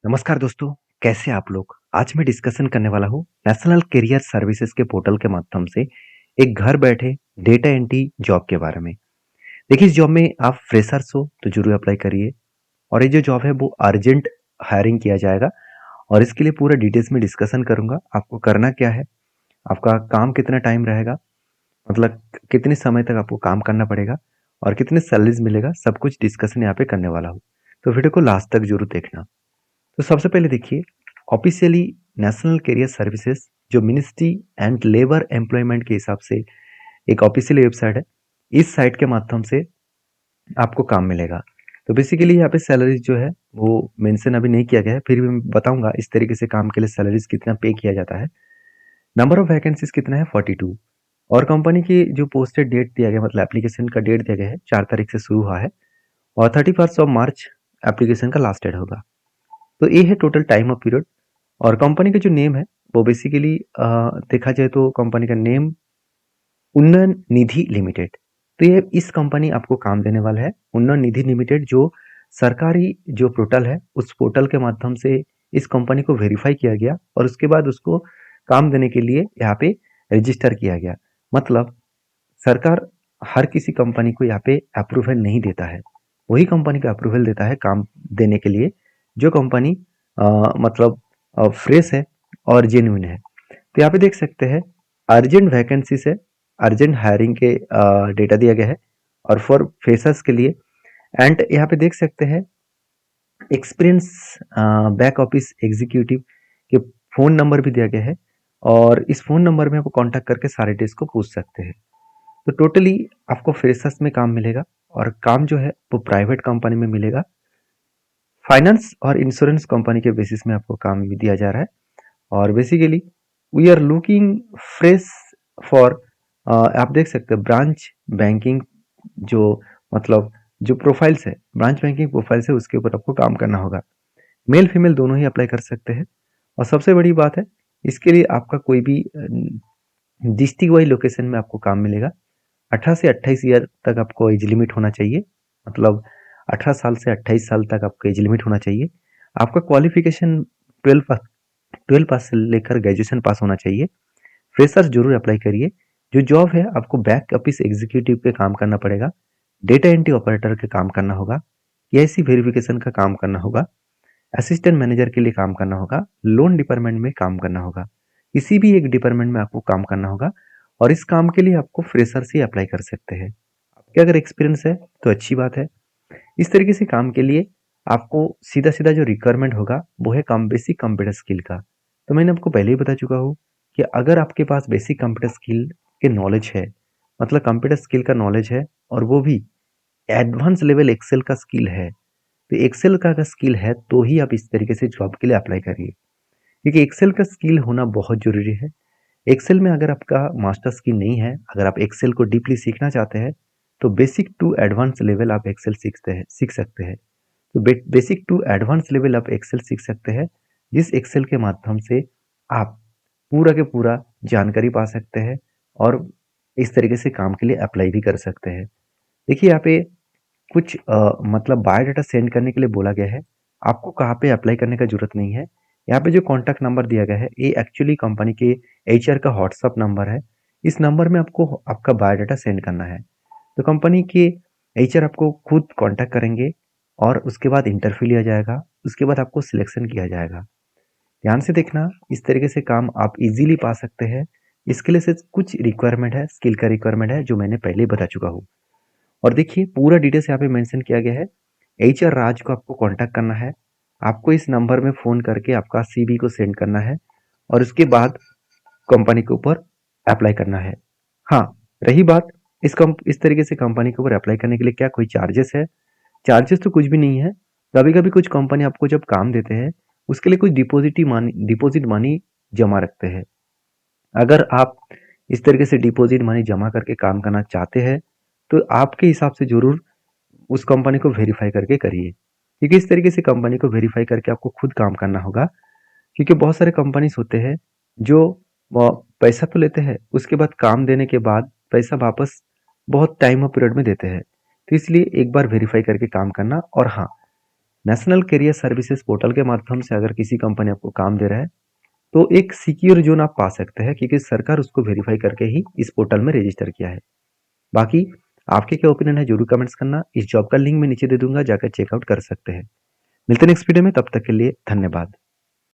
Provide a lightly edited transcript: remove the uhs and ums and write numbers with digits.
नमस्कार दोस्तों, कैसे आप लोग? आज मैं डिस्कशन करने वाला हूँ नेशनल करियर सर्विसेज के पोर्टल के माध्यम से एक घर बैठे डेटा एंट्री जॉब के बारे में। देखिए, इस जॉब में आप फ्रेशर्स हो तो जरूर अप्लाई करिए। और ये जो जॉब है वो अर्जेंट हायरिंग किया जाएगा। और इसके लिए पूरा डिटेल्स में डिस्कशन करूंगा। आपको करना क्या है, आपका काम कितना टाइम रहेगा, मतलब कितने समय तक आपको काम करना पड़ेगा और कितने सैलरीज मिलेगा, सब कुछ डिस्कशन यहाँ पे करने वाला हूँ। तो वीडियो को लास्ट तक जरूर देखना। तो सबसे पहले देखिए, ऑफिशियली नेशनल करियर सर्विसेज जो मिनिस्ट्री एंड लेबर एम्प्लॉयमेंट के हिसाब से एक ऑफिशियल वेबसाइट है, इस साइट के माध्यम से आपको काम मिलेगा। तो बेसिकली यहाँ पे सैलरीज जो है वो मेंशन अभी नहीं किया गया है, फिर भी मैं बताऊंगा इस तरीके से काम के लिए सैलरीज कितना पे किया जाता है। नंबर ऑफ वैकेंसीज कितना है, 42। और कंपनी की जो पोस्टेड डेट दिया गया, मतलब एप्लीकेशन का डेट दिया गया है, 4 तारीख से शुरू हुआ है और 31 मार्च एप्लीकेशन का लास्ट डेट होगा। तो ये है टोटल टाइम ऑफ पीरियड। और कंपनी का जो नेम है वो बेसिकली देखा जाए तो कंपनी का नेम उन्नयन निधि लिमिटेड। तो ये इस कंपनी आपको काम देने वाला है, उन्नयन निधि लिमिटेड, जो सरकारी जो पोर्टल है उस पोर्टल के माध्यम से इस कंपनी को वेरीफाई किया गया और उसके बाद उसको काम देने के लिए यहाँ पे रजिस्टर किया गया। मतलब सरकार हर किसी कंपनी को यहाँ पे अप्रूवल नहीं देता है, वही कंपनी का अप्रूवल देता है काम देने के लिए जो कंपनी मतलब फ्रेश है और जेन्युइन है। तो यहाँ पे देख सकते हैं अर्जेंट वैकेंसी से अर्जेंट हायरिंग के डेटा दिया गया है और फॉर फ्रेशर्स के लिए। एंड यहाँ पे देख सकते हैं एक्सपीरियंस बैक ऑफिस एग्जीक्यूटिव के फ़ोन नंबर भी दिया गया है और इस फ़ोन नंबर में आप कांटेक्ट करके सारे डिटेल्स को पूछ सकते हैं। तो टोटली आपको फ्रेशर्स में काम मिलेगा और काम जो है वो प्राइवेट कंपनी में मिलेगा। फाइनेंस और इंश्योरेंस कंपनी के बेसिस में आपको काम भी दिया जा रहा है। और basically we are looking fresh for, आप देख सकते हैं ब्रांच बैंकिंग, जो मतलब जो प्रोफाइल्स है, ब्रांच बैंकिंग प्रोफाइल्स है, उसके ऊपर आपको काम करना होगा। मेल फीमेल दोनों ही अप्लाई कर सकते हैं। और सबसे बड़ी बात है, इसके लिए आपका कोई भी डिस्ट्रिक्ट वाइज लोकेशन में आपको काम मिलेगा। 18 से 28 ईयर तक आपको एज लिमिट होना चाहिए, मतलब 18 साल से 28 साल तक आपका एज लिमिट होना चाहिए। आपका क्वालिफिकेशन 12 पास से लेकर ग्रेजुएशन पास होना चाहिए। फ्रेशर्स जरूर अप्लाई करिए। जो जॉब है आपको बैक ऑफिस एग्जीक्यूटिव पे काम करना पड़ेगा, डेटा एंट्री ऑपरेटर के काम करना होगा, केवाईसी वेरिफिकेशन का काम करना होगा, असिस्टेंट मैनेजर के लिए काम करना होगा, लोन डिपार्टमेंट में काम करना होगा, किसी भी एक डिपार्टमेंट में आपको काम करना होगा। और इस काम के लिए आपको फ्रेशर से अप्लाई कर सकते हैं। आपके अगर एक्सपीरियंस है तो अच्छी बात है। इस तरीके से काम के लिए आपको सीधा सीधा जो रिक्वायरमेंट होगा वो है कम बेसिक कंप्यूटर स्किल का। तो मैंने आपको पहले ही बता चुका हूँ कि अगर आपके पास बेसिक कंप्यूटर स्किल के नॉलेज है, मतलब कंप्यूटर स्किल का नॉलेज है और वो भी एडवांस लेवल एक्सेल का स्किल है, तो एक्सेल का अगर स्किल है तो ही आप इस तरीके से जॉब के लिए अप्लाई करिए, क्योंकि एक्सेल का स्किल होना बहुत जरूरी है। एक्सेल में अगर आपका मास्टर स्किल नहीं है, अगर आप एक्सेल को डीपली सीखना चाहते हैं, तो बेसिक टू एडवांस लेवल आप एक्सेल सीख सकते हैं। तो बेसिक टू एडवांस लेवल आप एक्सेल सीख सकते हैं, जिस एक्सेल के माध्यम से आप पूरा के पूरा जानकारी पा सकते हैं और इस तरीके से काम के लिए अप्लाई भी कर सकते हैं। देखिए यहाँ पे कुछ मतलब बायोडाटा सेंड करने के लिए बोला गया है। आपको कहाँ पे अप्लाई करने का जरूरत नहीं है। यहाँ पे जो कॉन्टैक्ट नंबर दिया गया है ये एक्चुअली कंपनी के एचआर का व्हाट्सअप नंबर है। इस नंबर में आपको आपका बायोडाटा सेंड करना है। तो कंपनी के एचआर आपको खुद कांटेक्ट करेंगे और उसके बाद इंटरव्यू लिया जाएगा, उसके बाद आपको सिलेक्शन किया जाएगा। ध्यान से देखना, इस तरीके से काम आप इजीली पा सकते हैं। इसके लिए सिर्फ कुछ रिक्वायरमेंट है, स्किल का रिक्वायरमेंट है, जो मैंने पहले ही बता चुका हूँ। और देखिए पूरा डिटेल्स यहाँ पे मेंशन किया गया है। एचआर राज को आपको कांटेक्ट करना है। आपको इस नंबर में फ़ोन करके आपका सीवी को सेंड करना है और उसके बाद कंपनी के ऊपर अप्लाई करना है। हाँ, रही बात इस तरीके से कंपनी के ऊपर अप्लाई करने के लिए क्या कोई चार्जेस है? चार्जेस तो कुछ भी नहीं है। कभी-कभी कुछ कंपनी आपको जब काम देते हैं, उसके लिए कुछ डिपॉजिट मनी जमा रखते हैं। अगर आप इस तरीके से डिपॉजिट मनी जमा करके काम करना चाहते हैं, तो आपके हिसाब से ज़रूर उस कंपनी को वेरीफाई करके करिए, क्योंकि इस तरीके से कंपनी को वेरीफाई करके आपको खुद काम करना होगा। क्योंकि बहुत सारे कंपनीज होते हैं जो पैसा तो लेते हैं, उसके बाद काम देने के बाद पैसा वापस बहुत टाइम और पीरियड में देते हैं। तो इसलिए एक बार वेरीफाई करके काम करना। और हाँ, नेशनल करियर सर्विसेज पोर्टल के माध्यम से अगर किसी कंपनी आपको काम दे रहा है तो एक सिक्योर जोन आप पा सकते हैं, क्योंकि सरकार उसको वेरीफाई करके ही इस पोर्टल में रजिस्टर किया है। बाकी आपके क्या ओपिनियन है जरूर कमेंट्स करना। इस जॉब का लिंक मैं नीचे दे दूंगा, जाकर चेकआउट कर सकते हैं। मिलते हैं नेक्स्ट वीडियो में, तब तक के लिए धन्यवाद।